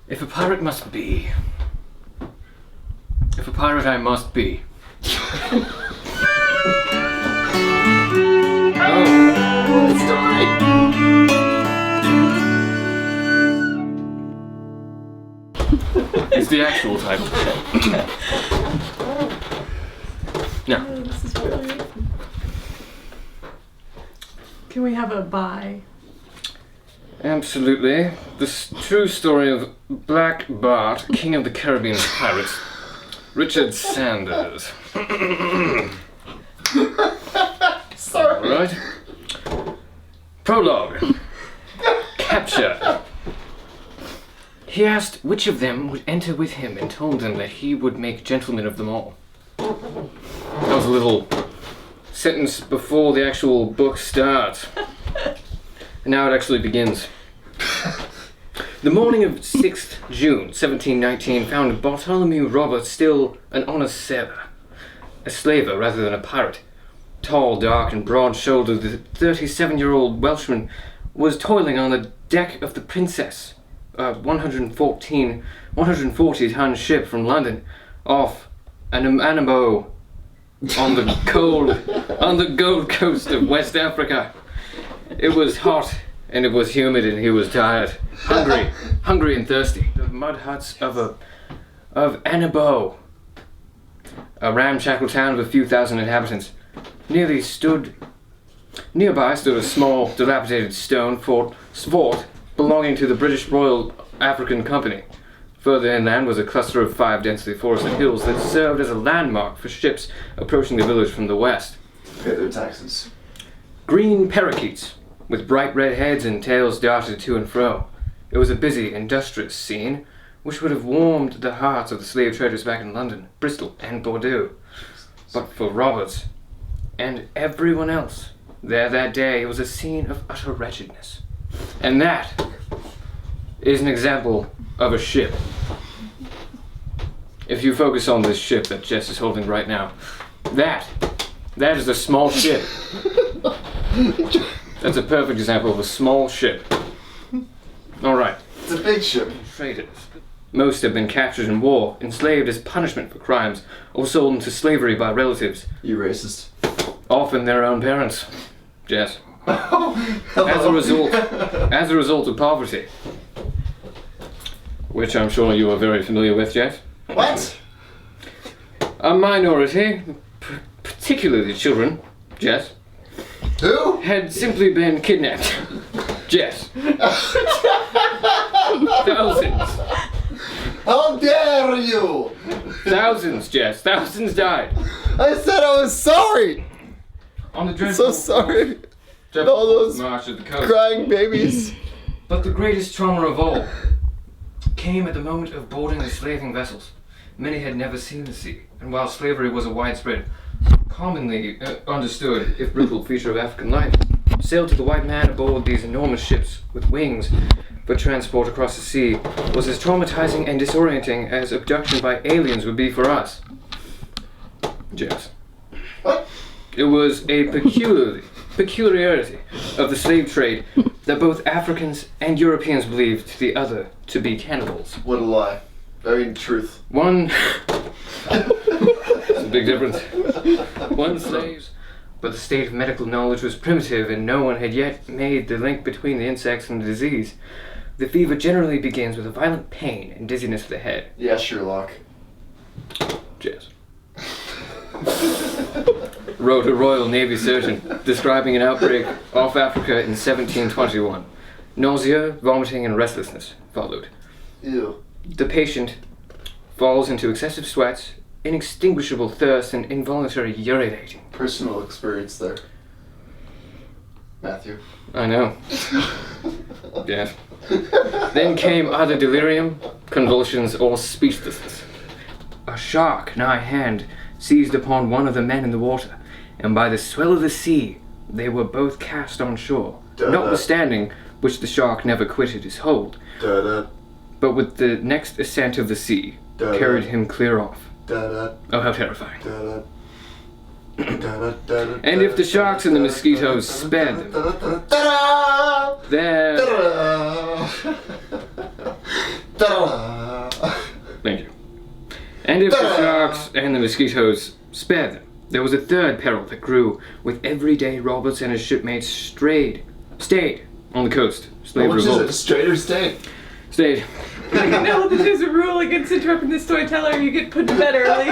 If a pirate must be. If a pirate I must be. Oh, Good story. it's the actual title. Now, Oh, this is funny. Can we have a bye? absolutely. The true story of Black Bart, King of the Caribbean Pirates, Richard Sanders. Sorry. Right? Prologue. Capture. He asked which of them would enter with him and told them that he would make gentlemen of them all. That was a little sentence before the actual book starts. And now it actually begins. The morning of 6th June, 1719, found Bartholomew Roberts still an honest sailor. A slaver rather than a pirate. Tall, dark, and broad-shouldered, the 37-year-old Welshman was toiling on the deck of the Princess, a 140-ton ship from London, off Anamabo, on the Gold Coast of West Africa. It was hot, and it was humid, and he was tired, hungry and thirsty. The mud huts of Anabo, a ramshackle town of a few thousand inhabitants. Nearby stood a small, dilapidated stone fort belonging to the British Royal African Company. Further inland was a cluster of 5 densely forested hills that served as a landmark for ships approaching the village from the west. Pay their taxes. Green parakeets, with bright red heads and tails, darted to and fro. It was a busy, industrious scene, which would have warmed the hearts of the slave traders back in London, Bristol, and Bordeaux. But for Roberts, and everyone else there that day, it was a scene of utter wretchedness. And that is an example of a ship. If you focus on this ship that Jess is holding right now, that is a small ship. That's a perfect example of a small ship. Alright. It's a big ship. Traders. Most have been captured in war, enslaved as punishment for crimes, or sold into slavery by relatives. You racist. Often their own parents. Jess. As a result of poverty. Which I'm sure you are very familiar with, Jess. What? A minority, particularly children, Jess, Who? had simply been kidnapped. Jess. Thousands. How dare you? Thousands, Jess. Thousands died. I said I was sorry. On the I'm dreadful so sorry. dreadful All those march of the coast. Crying babies. But the greatest trauma of all came at the moment of boarding the slaving vessels. Many had never seen the sea, and while slavery was a widespread, commonly understood, if brutal feature of African life, sailed to the white man aboard these enormous ships with wings for transport across the sea was as traumatizing and disorienting as abduction by aliens would be for us. Jess. What? It was a peculiarity of the slave trade that both Africans and Europeans believed the other to be cannibals. What a lie. I mean, truth. One... It's a big difference. One slaves, but the state of medical knowledge was primitive and no one had yet made the link between the insects and the disease. The fever generally begins with a violent pain and dizziness of the head. Yeah, Sherlock. Jess. Wrote a Royal Navy surgeon describing an outbreak off Africa in 1721. Nausea, vomiting, and restlessness followed. Ew. The patient falls into excessive sweats, inextinguishable thirst, and involuntary urinating. Personal experience there. Matthew. I know. Yes. Then came either delirium, convulsions, or speechlessness. A shark, nigh hand, seized upon one of the men in the water, and by the swell of the sea, they were both cast on shore, notwithstanding which the shark never quitted his hold, but with the next ascent of the sea, carried him clear off. Oh, how terrifying. And if the sharks and the mosquitoes spared them, there... And if the sharks and the mosquitoes spared them, there was a third peril that grew with every day Roberts and his shipmates stayed on the coast. Slave Which is revolt. it, straight or stayed? Stayed. I know that there's a rule against interrupting the storyteller. You get put to bed early.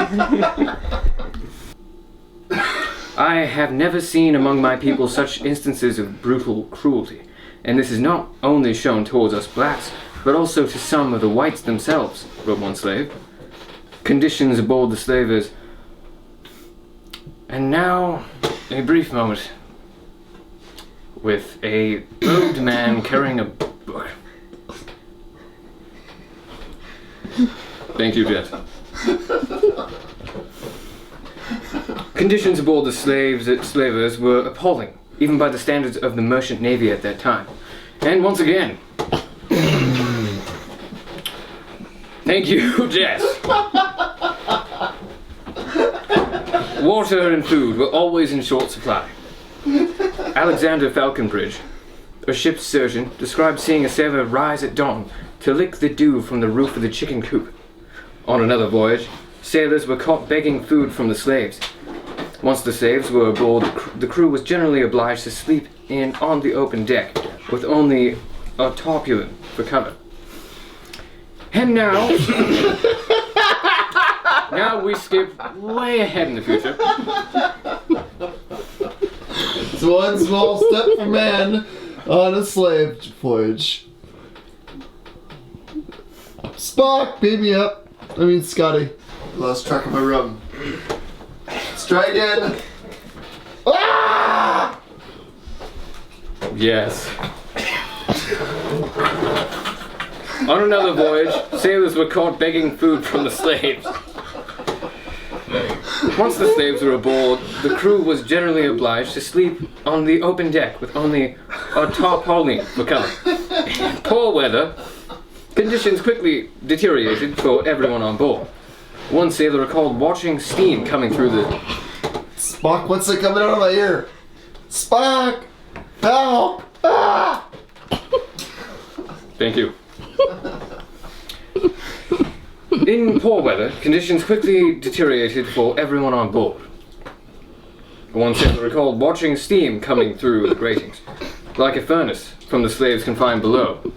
I have never seen among my people such instances of brutal cruelty, and this is not only shown towards us blacks, but also to some of the whites themselves, wrote one slave. Conditions aboard the slavers. And now, a brief moment, with a robed man carrying a book. Thank you, Jet. Conditions aboard the slavers were appalling, even by the standards of the merchant navy at that time. And once again, thank you, Jess. Water and food were always in short supply. Alexander Falconbridge, a ship's surgeon, described seeing a sailor rise at dawn to lick the dew from the roof of the chicken coop. On another voyage, sailors were caught begging food from the slaves. Once the slaves were aboard, the crew was generally obliged to sleep on the open deck, with only a tarpaulin for cover. And now, now we skip way ahead in the future. It's one small step for man on a slave voyage. Spock, beat me up. I mean, Scotty. Lost track of my rum. Let's try again. Ah! Yes. On another voyage, sailors were caught begging food from the slaves. Once the slaves were aboard, the crew was generally obliged to sleep on the open deck with only a tarpaulin for cover. In poor weather, conditions quickly deteriorated for everyone on board. One sailor recalled watching steam coming through the... Spock, what's it coming out of my ear? Spock! Help! Ah! Thank you. In poor weather, conditions quickly deteriorated for everyone on board. One sailor recalled watching steam coming through the gratings, like a furnace, from the slaves confined below.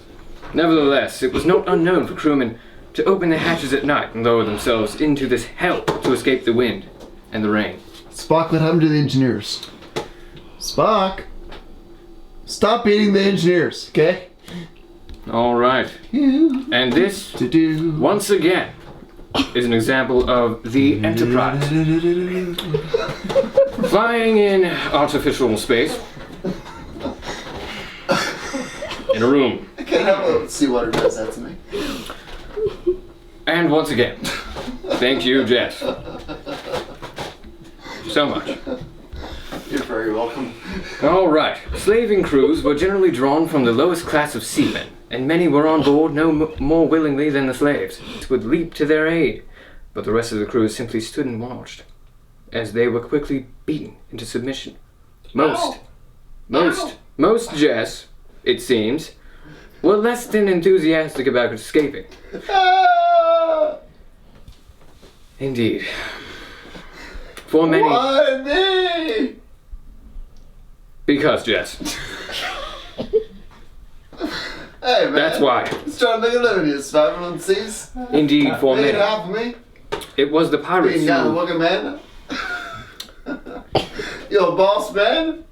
Nevertheless, it was not unknown for crewmen to open their hatches at night and lower themselves into this hell to escape the wind and the rain. Spock, what happened to the engineers? Spock! Stop beating the engineers, okay? All right. And this, To do. once again, is an example of the Enterprise. Flying in artificial space. In a room. I can't help it. Seawater does that to me. And once again, thank you, Jess. So much. You're very welcome. All right. Slaving crews were generally drawn from the lowest class of seamen, and many were on board no more willingly than the slaves, would leap to their aid. But the rest of the crew simply stood and watched, as they were quickly beaten into submission. Most, Jess, it seems, were less than enthusiastic about escaping. Ah! Indeed. For many... Why me? Because, Jess. Hey, man. That's why. Just trying to make a living here, survival on the seas. Indeed, for Made many. half of me. It was the pirates Being down who... looking man. You're a boss man.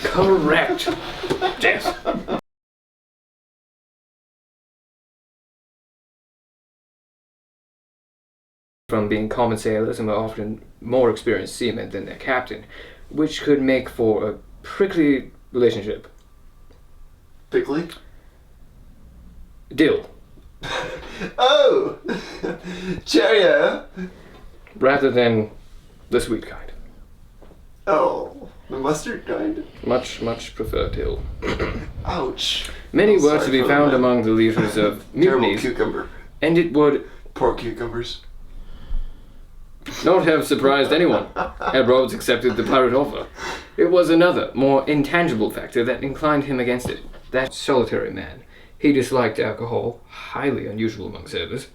Correct. Jess. From being common sailors and were often more experienced seamen than their captain, which could make for a prickly relationship. Pickly. Dill. Oh! Cheerio! Rather than the sweet kind. Oh. The mustard kind? Much, much prefer dill. Ouch. Many I'm were sorry to be for found that. among the leaders of Terrible mutinies, cucumber. and it would Poor cucumbers. not have surprised anyone had Roberts accepted the pirate offer. It was another, more intangible factor that inclined him against it. That solitary man. He disliked alcohol, highly unusual among sailors.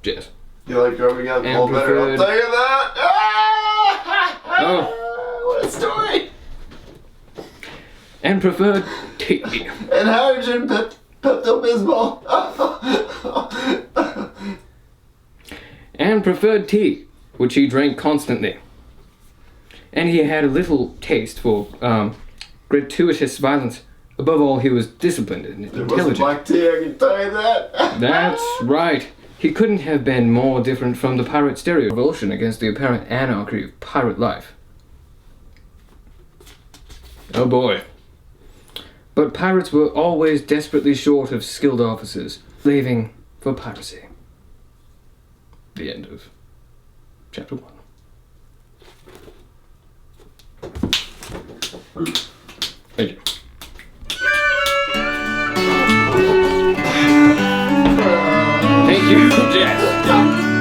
Yes. You like rubbing alcohol And better, I'll preferred- tell you that! Ah! Oh. What a story! And preferred tea. And hydrogen Pepto-Bismol. And preferred tea, which he drank constantly. And he had a little taste for gratuitous violence. Above all, he was disciplined and There wasn't intelligent. black tea, I can tell you that. That's right. He couldn't have been more different from the pirate stereotype. Revulsion against the apparent anarchy of pirate life. Oh boy. But pirates were always desperately short of skilled officers, slaving for piracy. The end of chapter 1. Thank you. Thank you, Jess.